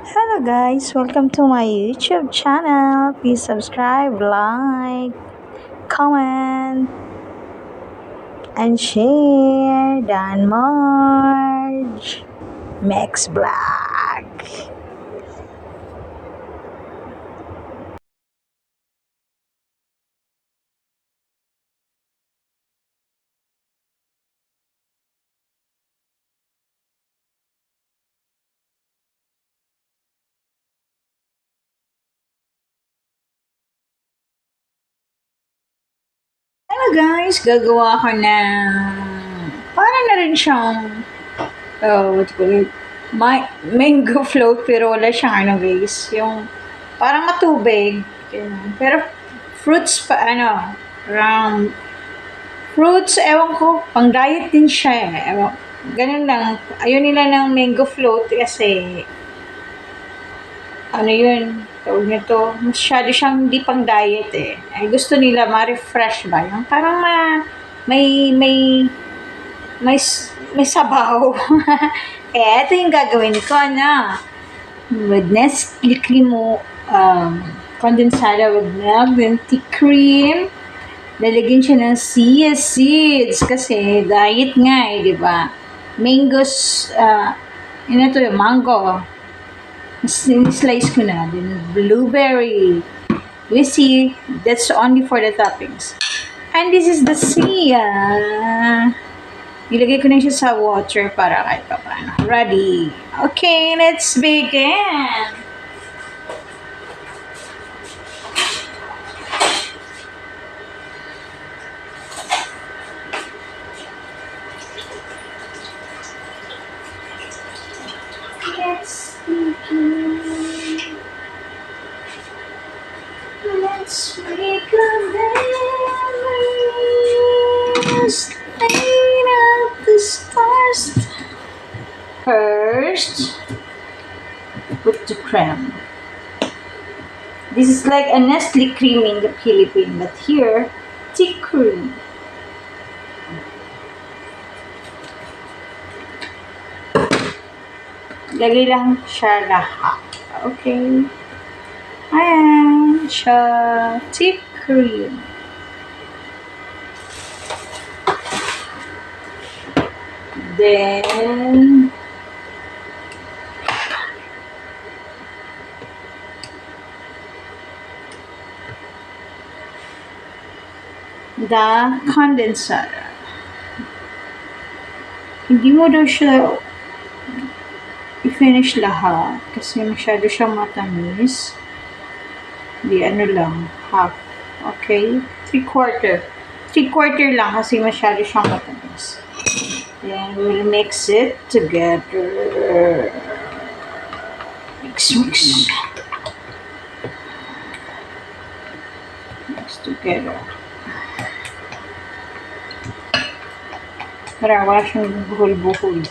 Hello guys, welcome to my YouTube channel. Please subscribe, like, comment, and share. Dan Marge, Max Black. Hello guys, gagawa ko ng para na rin siyang what do you call it? Mango float pero wala siyang ano guys, yung parang matubig. Ganun. Pero fruits pa parang fruits, ewan ko, pang diet din siya eh. Ewan, ganun lang. Ayun nila ng mango float kasi, ano yun, tawag nito, masyado siyang hindi pang diet eh. Ay gusto nila ma-refresh ba? Yung parang may, may sabaw. Kaya ito yung gagawin ko na with Nestle cream condensada with milk, then tea cream, lalagyan siya ng chia seeds kasi diet nga eh, di ba? Mangoes, yun ito yung mango. Slice ko na. Then blueberry. You see, that's only for the toppings. And this is the chia. Ilagay ko na siya sa water para kahit pa paano. Ready. Okay, let's begin. Let's begin. Let's make a memories. Light up the stars. First, put the cream. This is like a Nestle cream in the Philippines, but here, tea cream. Lagay lang siya lahat. Okay. Ayan siya. Tea cream. Then, the condenser. Hindi mo daw siya i-finish lahat kasi masyado siyang matamis. Di ano lang, half. Okay? 3/4. 3/4 lang kasi masyado siyang matamis. Then we'll mix it together. Mix. Mix together. Para wala siyang buhol-buhol.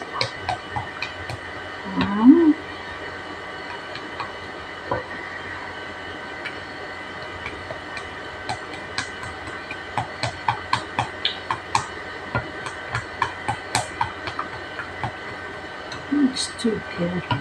Mix together.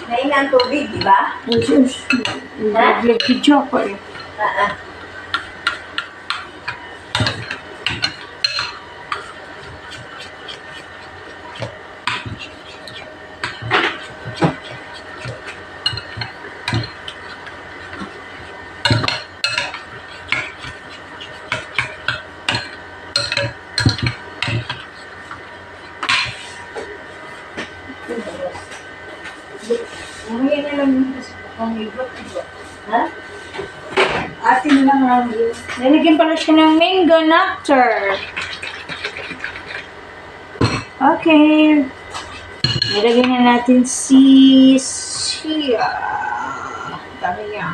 Nain ang tubig, di ba? Video ko eh. Ha? Atin lang lang yun. Nalagyan pala siya ng mango nectar. Okay. Nilagyan na natin si Sia. Dami niya.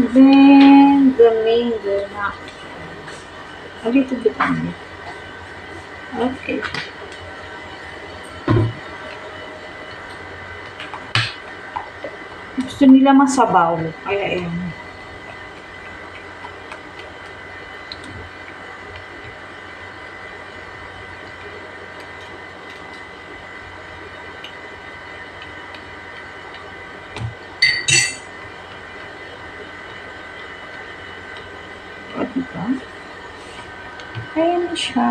Then, the mango na. A little bit only. Okay. Gusto nila masabaw. Kaya yun. O, diba? Kaya na siya.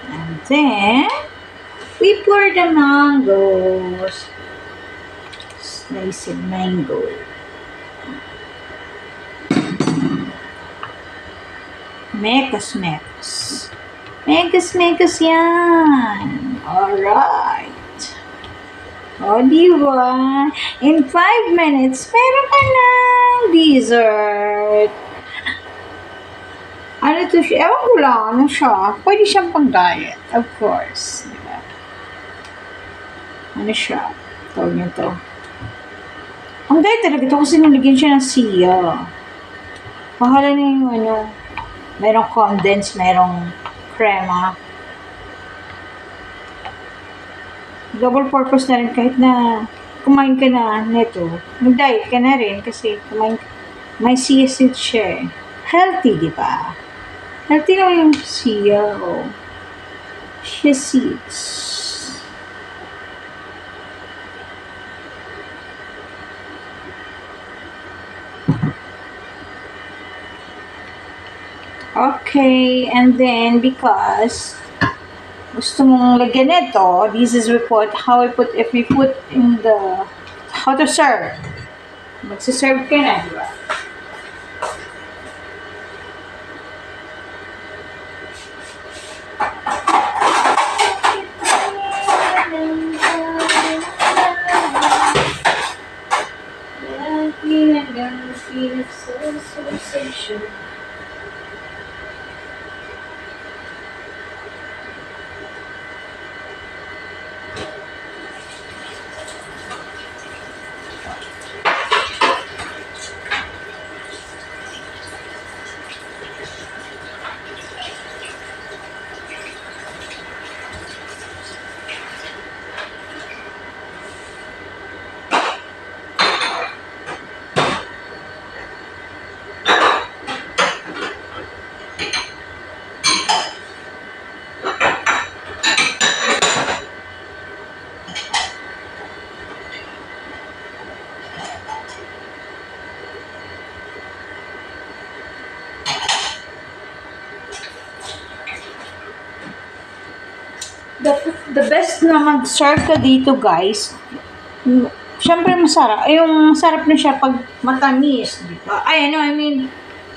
And then, we pour the mangoes. Slice of mango. Mekas, mekas. Mekas, mekas yan. Alright. O, diba? In 5 minutes, meron ka ng dessert. Ano to siya? Ewan ko lang, ano siya? Pwede siyang pang-diet, of course. Diba? Ano siya? Tawag niyo to. Ang diet talaga ito kasi nalagyan siya ng siya. Pahala na yung ano, merong condensed, merong crema. Double purpose na rin kahit na kumain ka na neto. Mag-diet ka na rin kasi kumain, may chia seed siya eh. Healthy, di ba? Healthy naman yung chia o chia seeds. Okay, and then because gusto mong lagyan nito, this is how I put, if we put in the, how to serve. Magsiserve ka na, di ba? The best na mag-serve ka dito, guys, syempre masarap. Ay, yung masarap na siya pag matamis, di ba? Ay, ano, I mean,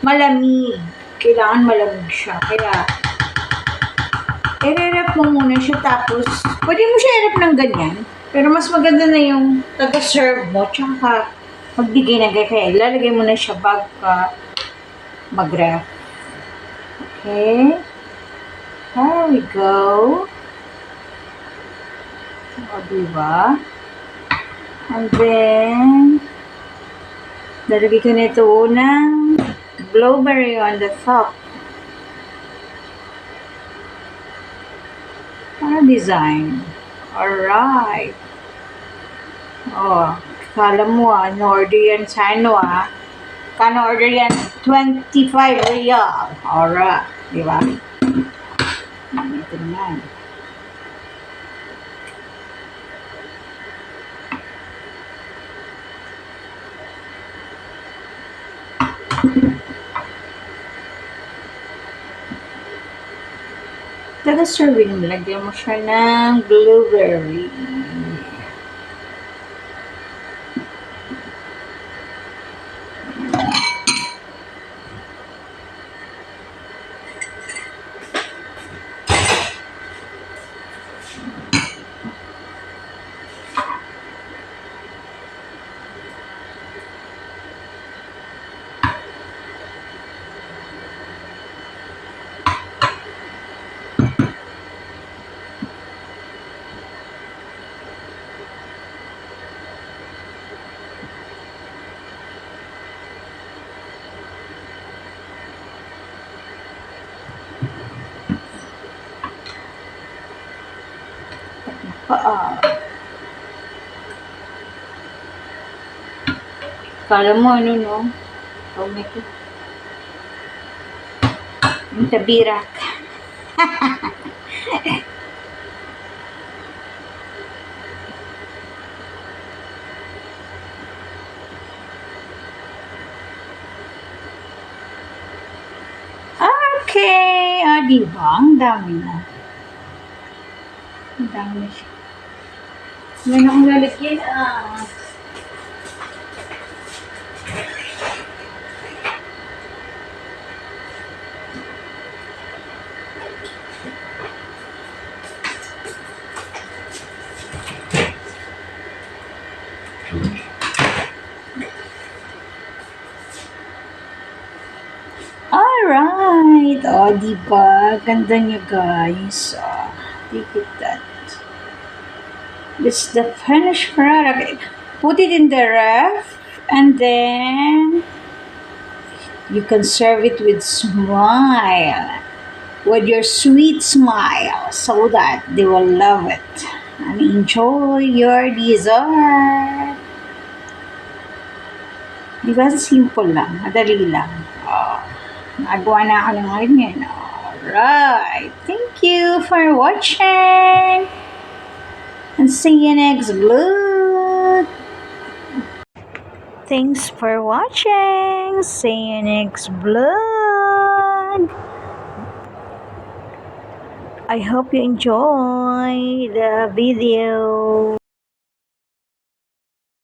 malamig. Kailangan malamig siya. Kaya, i-rep mo muna siya, tapos, pwede mo siya i-rep ng ganyan. Pero mas maganda na yung taga-serve mo, tsaka magbigay na kaya lalagay mo na siya bago ka mag-ref. Okay? There we go. O, diba? And then, lalagay ko nito ng blueberry on the top. Para design. Alright. Oh, kala mo no-order yan sa ano Kano-order yan? 25 real. Alright. Diba? Ito naman. Taga serving, lagyan mo siya ng blueberry. Kala mo ano, no? Tawag nito. Yung tabirak. Okay. Diba? Ang dami na. Ang dami na siya. Ngayon akong lalagyan, Alright. Diba? Ganda niya, guys. Look at that. This is the finished product. Put it in the ref, and then you can serve it with smile. With your sweet smile, so that they will love it and enjoy your dessert. Diba? Simple lang. Madali lang. Nagawa na ako ng ganyan. Alright. Thank you for watching. And see you next vlog. Thanks for watching. See you next vlog. I hope you enjoy the video.